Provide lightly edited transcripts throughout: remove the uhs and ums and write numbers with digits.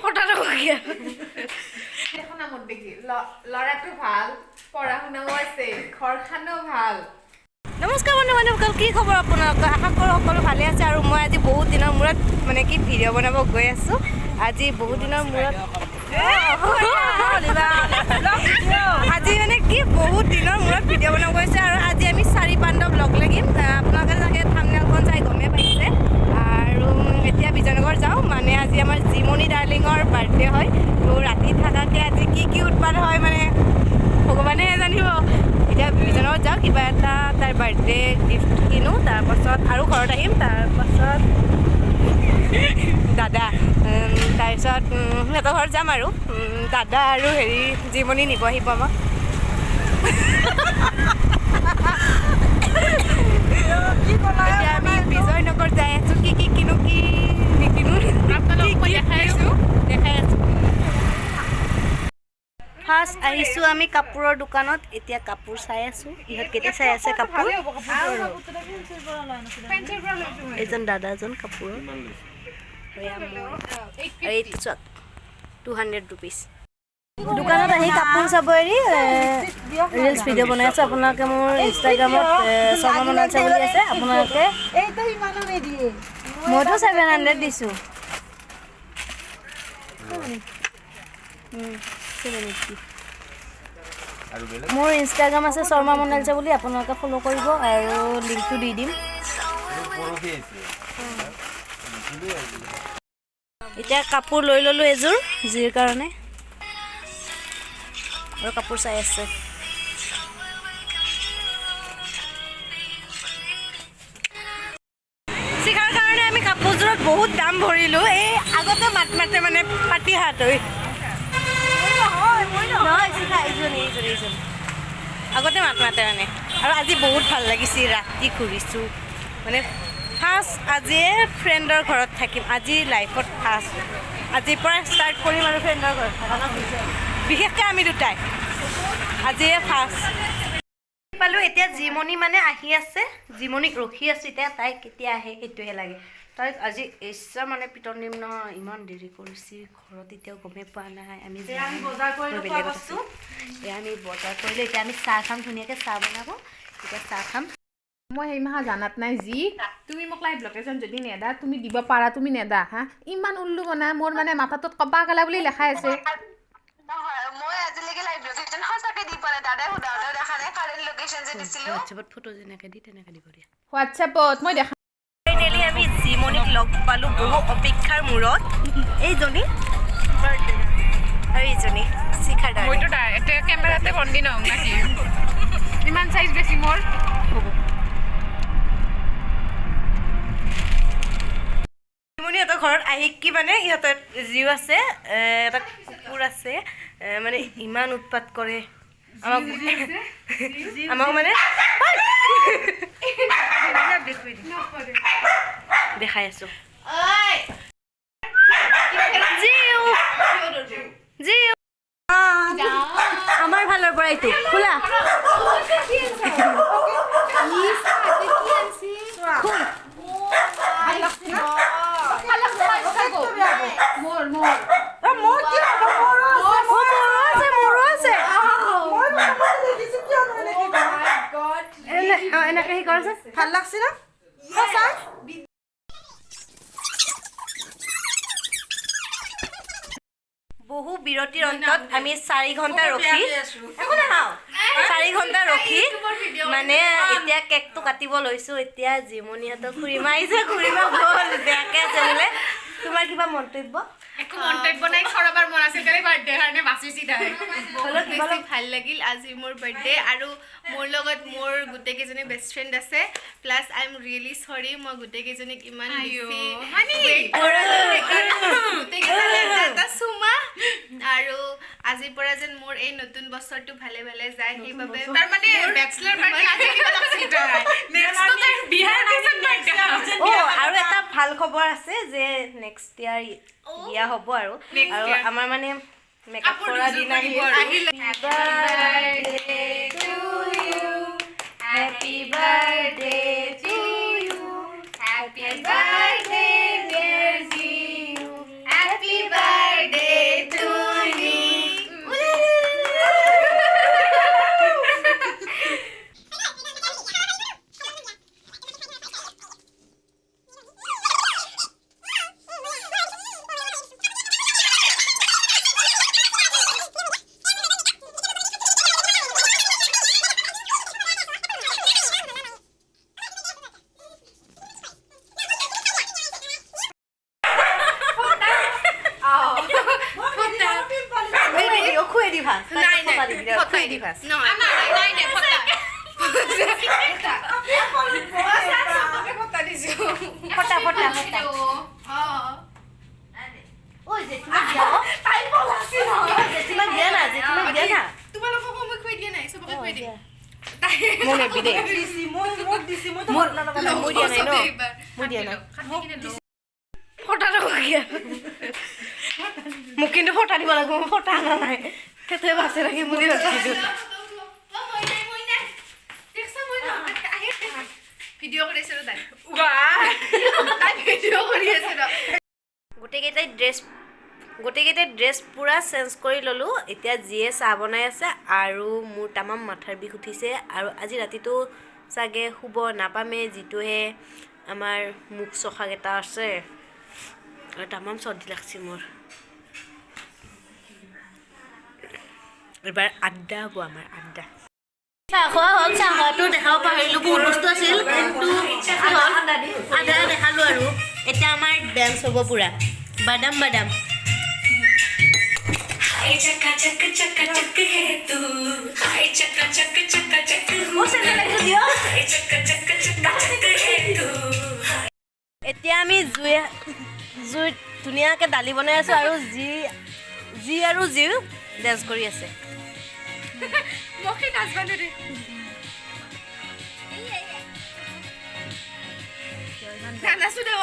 ফটাটো গিয়া এখন আমত দেখি লৰাটো ভাল পঢ়া শুনাও আছে ঘৰখনো ভাল নমস্কাৰ বন্ধু-বান্ধৱসকল কি খবৰ আপোনালোকৰ আশা কৰোঁ সকলো ভালে আছে আৰু মই আজি বহুত দিনৰ মূৰত মানে কি ভিডিঅ' বনাব গৈ আছোঁ আজি বহুত দিনৰ মূৰত আজি মানে কি বহুত দিনৰ মূৰত ভিডিঅ' বনাব গৈছে আৰু আজি আমি 4-5 ব্লগ লাগিম আপোনালোকে চাগে থাম্বনেইলখন চাই গমেই পাইছে আৰু এতিয়া বিজয়নগৰ যাওঁ মানে আজি আমাৰ জিমনি ডাৰ্লিঙৰ বাৰ্থডে হয় তো ৰাতি থাকাকৈ আজি কি উৎপাত হয় মানে ভগৱানেহে জানিব এতিয়া বিজয়নগৰ যাওঁ কিবা এটা তাৰ বাৰ্থডে গিফ্ট কিনো তাৰপাছত আৰু ঘৰত আহিম তাৰপাছত দাদা তাৰপিছত সিহঁতৰ ঘৰত যাম আৰু দাদা আৰু হেৰি জিমনি নিব আহিব আমাক এতিয়া আমি বিজয়নগৰ যাই আছোঁ কি কিনো কি নিকিনো দেখাই আছোঁ ফাৰ্ষ্ট আহিছোঁ আমি কাপোৰৰ দোকানত এতিয়া কাপোৰ চাই আছোঁ ইহঁতকেইটা চাই আছে কাপোৰ এজন দাদাজন কাপোৰৰ এইটো চাওক 200 rupees দোকানত আহি কাপোৰ চাব এৰি ৰিলছ ভিডিঅ' বনাই আছোঁ আপোনালোকে মোৰ ইনষ্টাগ্ৰামত শৰ্মা মনালিছা বুলি আছে আপোনালোকে মইতো 700 দিছোঁ মোৰ ইনষ্টাগ্ৰাম আছে শৰ্মা মনালিছা বুলি আপোনালোকে ফ'ল' কৰিব আৰু লিংকটো দি দিম এতিয়া কাপোৰ লৈ ল'লোঁ এযোৰ জিৰ কাৰণে আৰু কাপোৰ চাই আছে চিকাৰ কাৰণে আমি কাপোৰযোৰত বহুত দাম ভৰিলোঁ এই আগতে মাতে মানে পাতি হাত হৈ আগতে মাতে মানে আৰু আজি বহুত ভাল লাগিছে ৰাতি ঘূৰিছোঁ মানে ফাৰ্ষ্ট আজিয়ে ফ্ৰেণ্ডৰ ঘৰত থাকিম আজি লাইফত ফাৰ্ষ্ট আজিৰ পৰা ষ্টাৰ্ট কৰিম আৰু ফ্ৰেণ্ডৰ ঘৰত থকা বিশেষকৈ আমি দুটাই আজিয়ে ফাৰ্ষ্ট পালোঁ এতিয়া জিমনি মানে আহি আছে জিমনিক ৰখি আছোঁ এতিয়া তাই কেতিয়া আহে সেইটোহে লাগে তাইক আজি ইচ্ছা মানে পিটন দিম নহয় ইমান দেৰি কৰিছে ঘৰত এতিয়াও গমেই পোৱা নাই আমি বজাৰ কৰিলোঁ আমি বজাৰ কৰিলোঁ এতিয়া আমি চাহ খাম ধুনীয়াকৈ চাহ বনাব এতিয়া চাহ খাম মই সেই মাহা জানাত নাই যি তুমি মোক লাইভ লোকেশ্যন যদি নেদা তুমি দিব পাৰা তুমি নেদা হা ইমান উল্লু বনা মোৰ মানে মাথাটোত কপা কালা বুলি লেখাই আছে নহয় মই আজিলৈকে লাইভ লোকেশ্যন সঁচাকৈ দি পোৱা নাই দাদাই সোধাওঁতেও দেখা নাই কাৰেণ্ট লোকেশ্যন যে দিছিলোঁ হোৱাটছএপত ফটো যেনেকৈ দি তেনেকৈ দিব দিয়া হোৱাটছএপত মই দেখা ফাইনেলি আমি জিমনিক লগ পালোঁ বহু অপেক্ষাৰ মূৰত এইজনী আৰু এইজনী শিখাৰ দাৰ মইতো এতিয়া কেমেৰাতে বন্দী নহওঁ নাকি ইমান চাইজ বেছি মোৰ হ'ব জিমনিহঁতৰ ঘৰত আহি কি মানে ইহঁতৰ জিও আছে এটা কুকুৰ আছে মানে ইমান উৎপাত কৰে আমাক মানে দেখাই আছোঁ আমাৰ ফালৰ পৰা এইটো খোলা এনেকৈ সি কৰিছে ভাল লাগছে না বহু বিৰতিৰ অন্তত আমি 4 ঘণ্টা ৰখি 4 ঘণ্টা ৰখি মানে এতিয়া কেকটো কাটিব লৈছোঁ এতিয়া জিমনিহঁতৰ খুৰীমা আহিছে খুৰীমা গ'ল বেয়াকৈ আছে বোলে তোমাৰ কিবা মন্তব্য একো মন্তব্য নাই সৰবাৰ মন আছিল কাৰণে বাৰ্থডে কাৰণে বাচিছি তাই বহুত বেছি ভাল লাগিল আজি মোৰ বাৰ্থডে আৰু মোৰ লগত মোৰ গোটেইকেইজনী বেষ্ট ফ্ৰেণ্ড আছে প্লাছ আই এম ৰিয়েলি চৰি মই গোটেইকেইজনীক ইমান এটা চুমা আৰু আজিৰ পৰা যেন মোৰ এই নতুন বছৰটো ভালে ভালে যায় সেইবাবে তাৰমানে বেচলাৰ পাৰ্টি আজি কিবা লাগছিল নেক্সট টাইম বিহাৰ পিছত বাৰ্থডে আৰু এটা ভাল খবৰ আছে যে নেক্সট ইয়াৰ বিয়া হ'ব আৰু আমাৰ মানে মেকআপ কৰা দিন আহিল Happy birthday to you Happy birthday dear Zee ফটাই দি ফাস নহয় নাই দে ফটা ফটা দিছো ফটা ফটা ফটা ওই যে তুমি দিয়া তাই বলাছি না জেঠিমা দিয়া না তোমালোকক মই কই দিয়া নাই সবকে কই দিম মনে বিদে দিছি মই তো মই দিয়া নাই ন মই দিয়া নাই ফটা ৰ গিয়া মোক কিন্তু ফটা দিব লাগিব ফটা আনা নাই কেতে বাছে ৰাখি মুদি ৰাখিছো ভিডিও কৰিছে ৰ তাই তাই ভিডিও কৰি আছে ৰ গোটেইকেইটাই ড্ৰেছ পুৰা চেঞ্জ কৰি ল'লোঁ এতিয়া যিয়ে চাহ বনাই আছে আৰু মোৰ তামাম মাথাৰ বিষ উঠিছে আৰু আজি ৰাতিটো চাগে শুব নাপামে যিটোহে আমাৰ মুখ চখাকেইটা আছে আৰু তামাম চৰ্দি লাগছে মোৰ এবাৰ আড্ডা হ'ব আমাৰ আড্ডা চাহ খোৱা হ'ল চাহ খোৱাটো দেখাব পাৰিলোঁ বহুত বস্তু আছিল কিন্তু আধা দেখালোঁ আৰু এতিয়া আমাৰ ডেন্স হ'ব পুৰা বাদাম বাদাম हाय चक्का चक चक्का चक है तू हाय चक्का चक चक्का चक वो से लगे दियो हाय चक्का चक चक्का चक है तू এতিয়া আমি জুই ধুনীয়াকৈ দালি বনাই আছোঁ আৰু জি ডেন্স কৰি আছে মকে নাচবানে ৰে নানাচু দে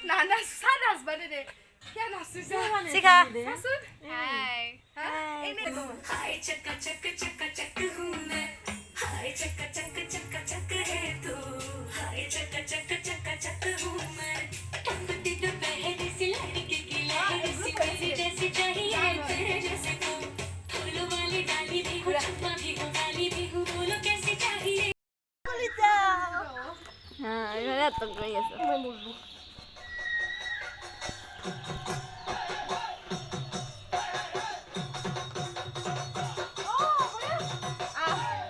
নানাচু চা নাচবানে ৰে क्या नाचू सिखा हाय हाय चक्का चक चक्का चक हूँ मैं हाय चक्का चक चक्का चक है तू हाय चक्का चक चक्का चक हूँ मैं टंगटी तो पहले से लड़के की लहर सी वैसी जैसी चाहिए तेरे जैसे को फूलों वाली डाली भी हूँ चुम्मा भी हूँ वाली भी हूँ बोलो कैसी चाहिए हाँ ये तो कोई ऐसा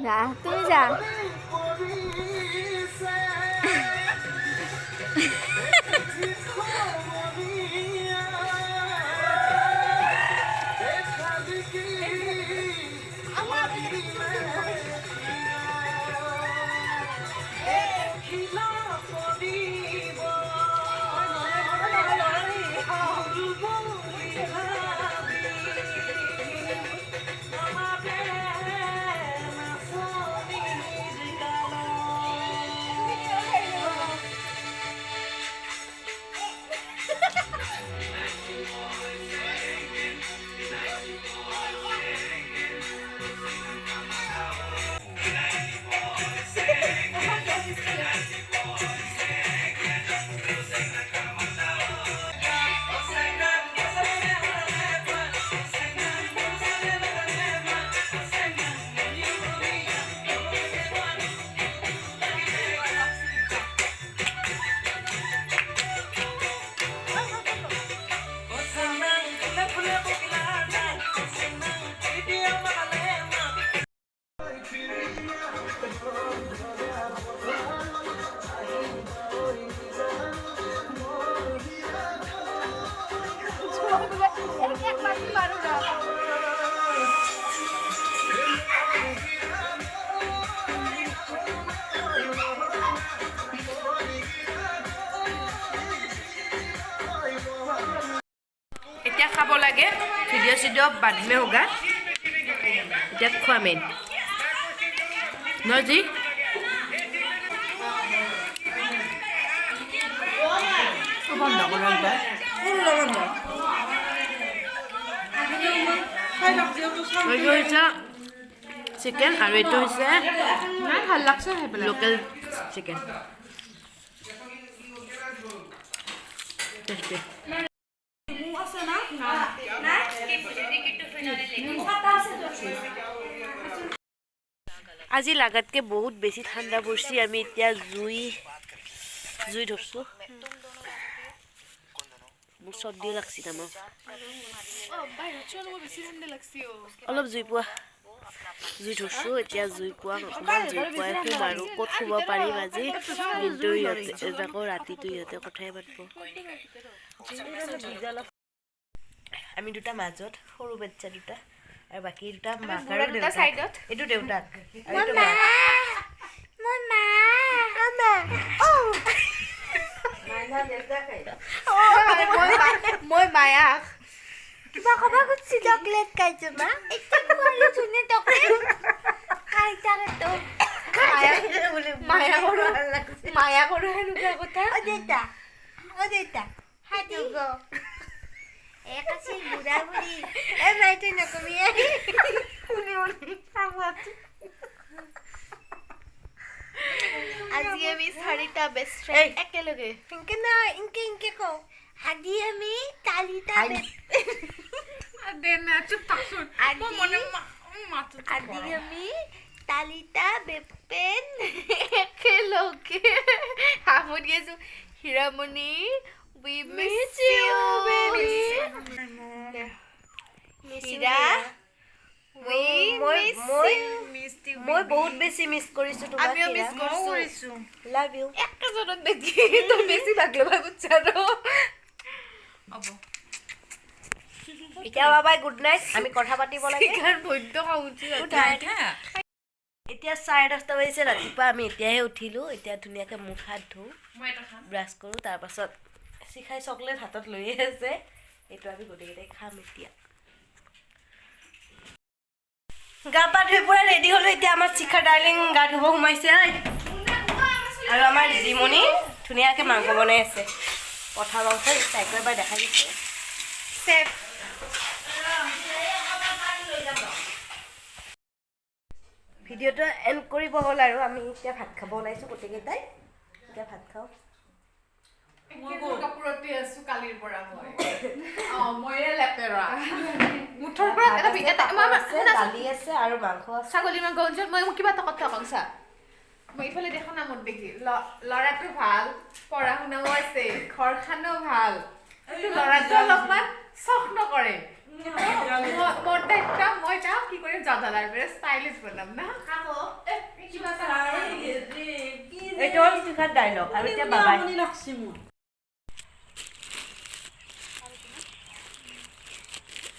যা তুমি যা এতিয়া খাব লাগে ভিডিঅ' बाद में होगा এতিয়া খোৱা মেইন নজি বন্ধ কৰা এইটো হৈছে চিকেন আৰু এইটো হৈছে ভাল লাগছে লোকেল চিকেন টেষ্টি আজি লাগাতকে বহুত বেছি ঠাণ্ডা পড়ছি আমি এতিয়া জুই ধরছো মোৰ সৰ্দি লাগছি তামা অলপ জুই ধৰছো এতিয়া জুই পোৱা অকমান জুই পোৱাই খুব আৰু ক'ত শুব পাৰিম আজি দিনটো আকৌ ৰাতিটো ইহঁতে কথাই পাতিব আমি দুটা মাজত সৰু বাচ্চা দুটা আৰু বাকী দুটা মাক বুঢ়া আৰু দুটা দেউতাক চাইডত। এইটো দেউতাক আৰু এইটো মাক মই মায়াক কিবা ক'ব খুজিছি চকলেট খাইছো মা এতিয়া খোৱালি ধুনীয়া চকলেট খাই থাকেতো মায়া কৰো সেনেকুৱা কথা অ দেউতা হাতি গো এক আছিল বুঢ়া বুঢ়ী মাইটো নকবি আজি আমি চাৰিটা বেষ্ট ফ্ৰেণ্ড একেলগে ইনকে নহয় ইনকে কওঁ আজি আমি তালিটা আজি আমি তালিটা বেপেন একেলগে আমোদ গৈছো Hiramoni we miss you baby Hira we miss you মই বহুত বেছি মিছ কৰিছো তোমাক আমিও মিছ কৰিছো লাভ ইউ একেজনত দেখি তো বেছি ভাগলো ভাগুছ আৰু হ'ব এতিয়া বাবাই গুড নাইট আমি কথা পাতিব লাগে চিকাৰ বৈদ্য খাওঁছি এতিয়া 10:30 বাজিছে ৰাতিপুৱা আমি এতিয়াহে উঠিলোঁ এতিয়া ধুনীয়াকৈ মুখ হাত ধুওঁ ব্ৰাছ কৰোঁ তাৰপাছত চিখাই চকলেট হাতত লৈয়ে আছে এইটো আমি গোটেইকেইটাই খাম এতিয়া গা পা ধুই পুৰা ৰেডি হ'লোঁ এতিয়া আমাৰ চিখা ডাৰ্লিং গা ধুব সোমাইছে আৰু আমাৰ জিমনি ধুনীয়াকৈ মাংস বনাই আছে পঠাৰ মাংস তাইকো এবাৰ দেখাই দিছে চেফ ভিডিঅ'টো এণ্ড কৰিব হ'ল আৰু আমি এতিয়া ভাত খাব ওলাইছোঁ গোটেইকেইটাই এতিয়া ভাত খাওঁ মই কাপোৰতে আছো কালিৰ পৰা মইয়ে লেপেৰা মুঠৰ পৰা এটা দালি আছে আৰু মাংস আছে ছাগলী মাংস অঞ্চল মই কিবা এটা কথা কওঁ চা মই ইফালে দেখা নামত দেখি ল'ৰাটো ভাল পঢ়া শুনাও আছে ঘৰখনো ভাল ল'ৰাটো অলপমান চখ নকৰে মোৰ দায়িত্ব মই যাওঁ কি কৰিম জাদালাৰ বেৰে ষ্টাইলিছ বনাম না এইটো হ'ল চিখাৰ ডাইলগ আৰু এতিয়া বাবাই